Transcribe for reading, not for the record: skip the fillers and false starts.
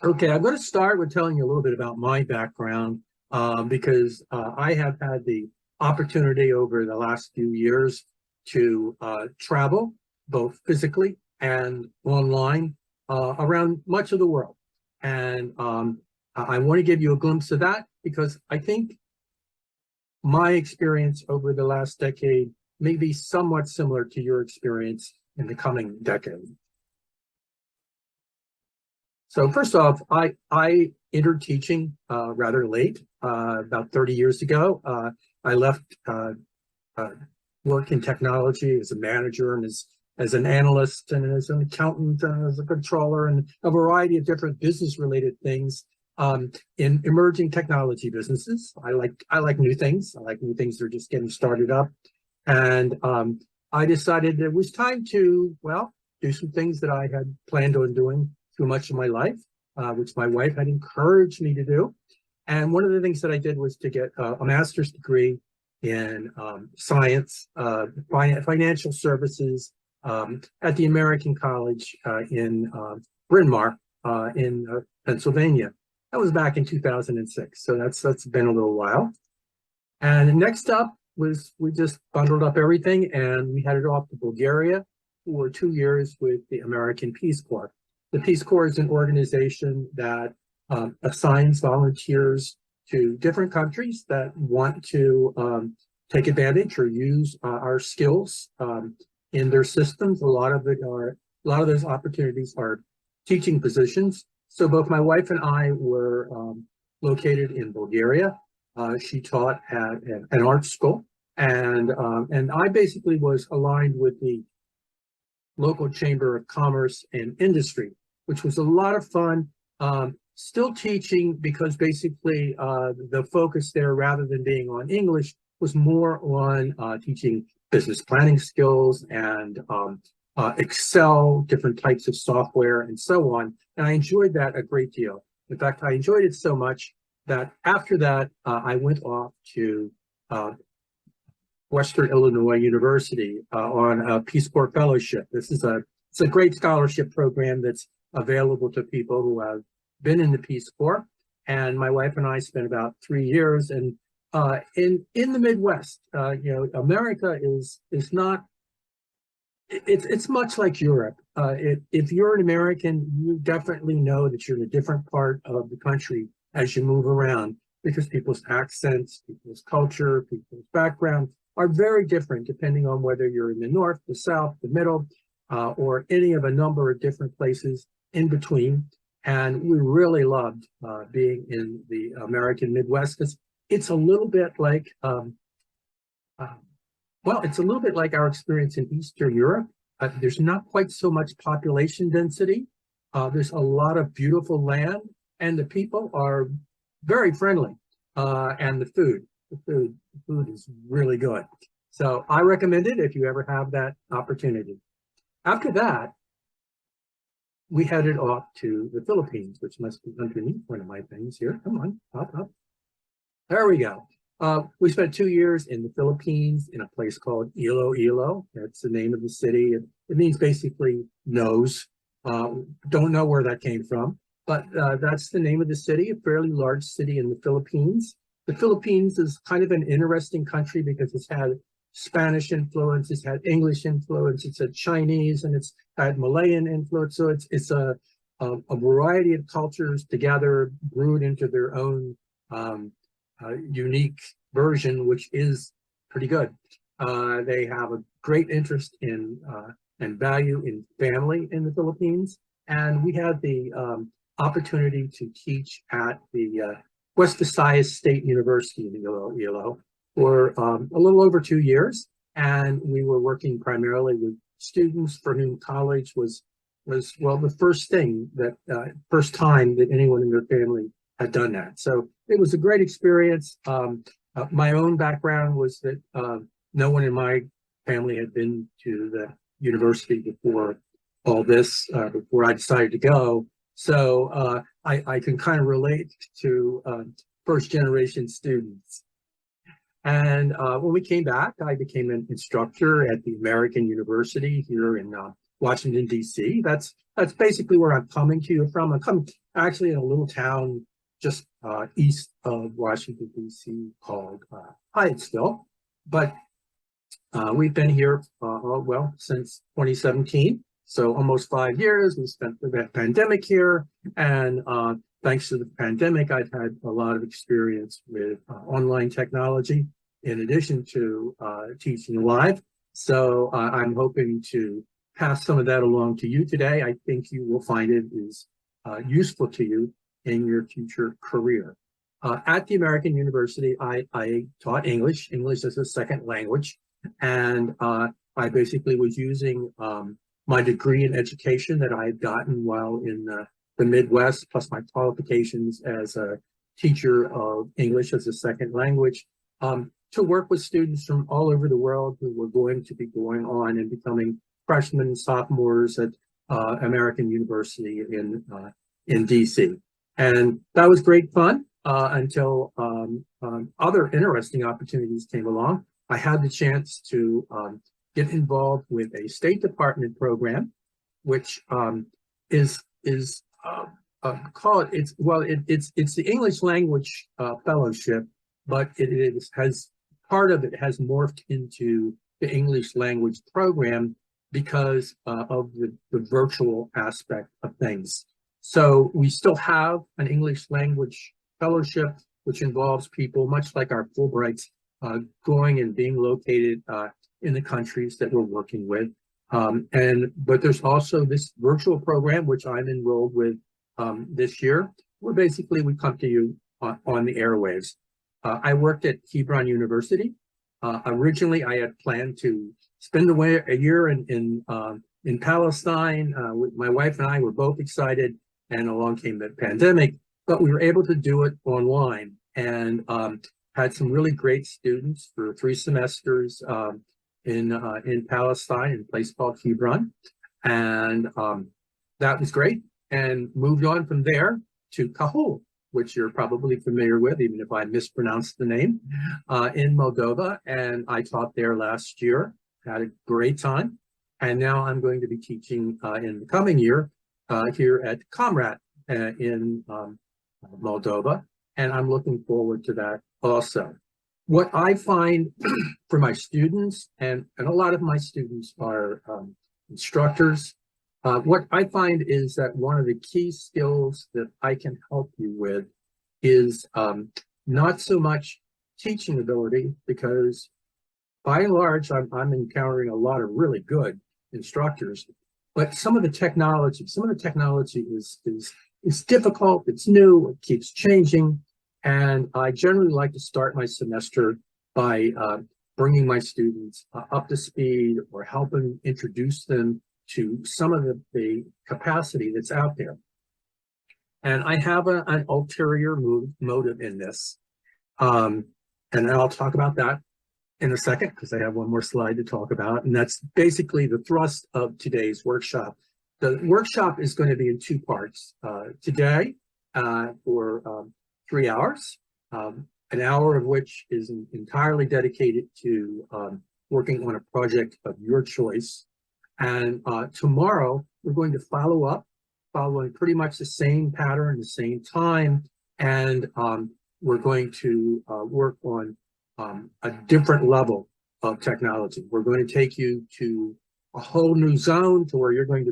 Okay, I'm going to start with telling you a little bit about my background because I have had the opportunity over the last few years to travel both physically and online around much of the world. And I want to give you a glimpse of that because I think my experience over the last decade may be somewhat similar to your experience in the coming decade. So first off, I entered teaching rather late, about 30 years ago. I left uh, work in technology as a manager and as an analyst and as an accountant and as a controller and a variety of different business related things in emerging technology businesses. I like new things. I like new things that are just getting started up. And I decided it was time to, well, do some things that I had planned on doing through much of my life, which my wife had encouraged me to do. And one of the things that I did was to get a master's degree in science, financial services at the American College in Bryn Mawr in Pennsylvania. That was back in 2006, so that's been a little while. And next up was we just bundled up everything and we headed off to Bulgaria for 2 years with the American Peace Corps. The Peace Corps is an organization that assigns volunteers to different countries that want to take advantage or use our skills in their systems. A lot of those opportunities are teaching positions. So both my wife and I were located in Bulgaria. She taught at an art school, and I basically was aligned with the local Chamber of Commerce and Industry, which was a lot of fun. Still teaching because basically the focus there, rather than being on English, was more on teaching business planning skills and Excel, different types of software, and so on. And I enjoyed that a great deal. In fact, I enjoyed it so much that after that, I went off to Western Illinois University on a Peace Corps fellowship. It's a great scholarship program that's available to people who have been in the Peace Corps. And my wife and I spent about 3 years. And in the Midwest, America is not. It's much like Europe. If you're an American, you definitely know that you're in a different part of the country as you move around, because people's accents, people's culture, people's background are very different depending on whether you're in the north, the south, the middle, or any of a number of different places in between. And we really loved being in the American Midwest because it's a little bit like, it's a little bit like our experience in Eastern Europe. There's not quite so much population density. There's a lot of beautiful land, and the people are very friendly. And the food is really good. So I recommend it if you ever have that opportunity. After that, we headed off to the Philippines, which must be underneath one of my things here. Come on, up, up. There we go. We spent 2 years in the Philippines in a place called Iloilo. That's the name of the city. It means basically nose. Don't know where that came from, but that's the name of the city, a fairly large city in the Philippines. The Philippines is kind of an interesting country because it's had Spanish influence, it's had English influence, it's had Chinese, and it's had Malayan influence. So it's a variety of cultures together, brewed into their own unique version, which is pretty good. They have a great interest in and value in family in the Philippines. And we had the opportunity to teach at the West Visayas State University in Iloilo for a little over 2 years. And we were working primarily with students for whom college was the first time that anyone in their family had done that. So it was a great experience. My own background was that no one in my family had been to the university before all this, before I decided to go. So I can kind of relate to first generation students. And when we came back, I became an instructor at the American University here in Washington, D.C. That's basically where I'm coming to you from. I'm coming actually in a little town just east of Washington, D.C. called Hyattsville. But we've been here, since 2017. So almost 5 years. We spent the pandemic here. And thanks to the pandemic, I've had a lot of experience with online technology in addition to teaching live. So I'm hoping to pass some of that along to you today. I think you will find it is useful to you in your future career. At the American University, I taught English as a second language. And I basically was using my degree in education that I had gotten while in the Midwest, plus my qualifications as a teacher of English as a second language, to work with students from all over the world who were going to be going on and becoming freshmen and sophomores at American University in DC. And that was great fun until other interesting opportunities came along. I had the chance to get involved with a State Department program, which is called it's the English language fellowship, but it has part of it has morphed into the English language program because of the virtual aspect of things. So we still have an English language fellowship, which involves people much like our Fulbrights going and being located in the countries that we're working with. But there's also this virtual program, which I'm enrolled with this year, where basically we come to you on the airwaves. I worked at Hebron University. Originally, I had planned to spend a year in Palestine. My wife and I were both excited, and along came the pandemic, but we were able to do it online and had some really great students for 3 semesters in Palestine, in a place called Hebron. And that was great. And moved on from there to Kahul, which you're probably familiar with, even if I mispronounced the name, in Moldova. And I taught there last year, had a great time. And now I'm going to be teaching in the coming year here at Comrat in Moldova. And I'm looking forward to that also. What I find for my students, and a lot of my students are instructors, what I find is that one of the key skills that I can help you with is not so much teaching ability, because by and large, I'm encountering a lot of really good instructors, but some of the technology is difficult, it's new, it keeps changing. And I generally like to start my semester by bringing my students up to speed or helping introduce them to some of the capacity that's out there. And I have an ulterior motive in this. And I'll talk about that in a second, because I have one more slide to talk about. And that's basically the thrust of today's workshop. The workshop is going to be in 2 parts. Today, for 3 hours, an hour of which is entirely dedicated to working on a project of your choice. And tomorrow, we're going to follow up, following pretty much the same pattern, the same time, and we're going to work on a different level of technology. We're going to take you to a whole new zone to where you're going to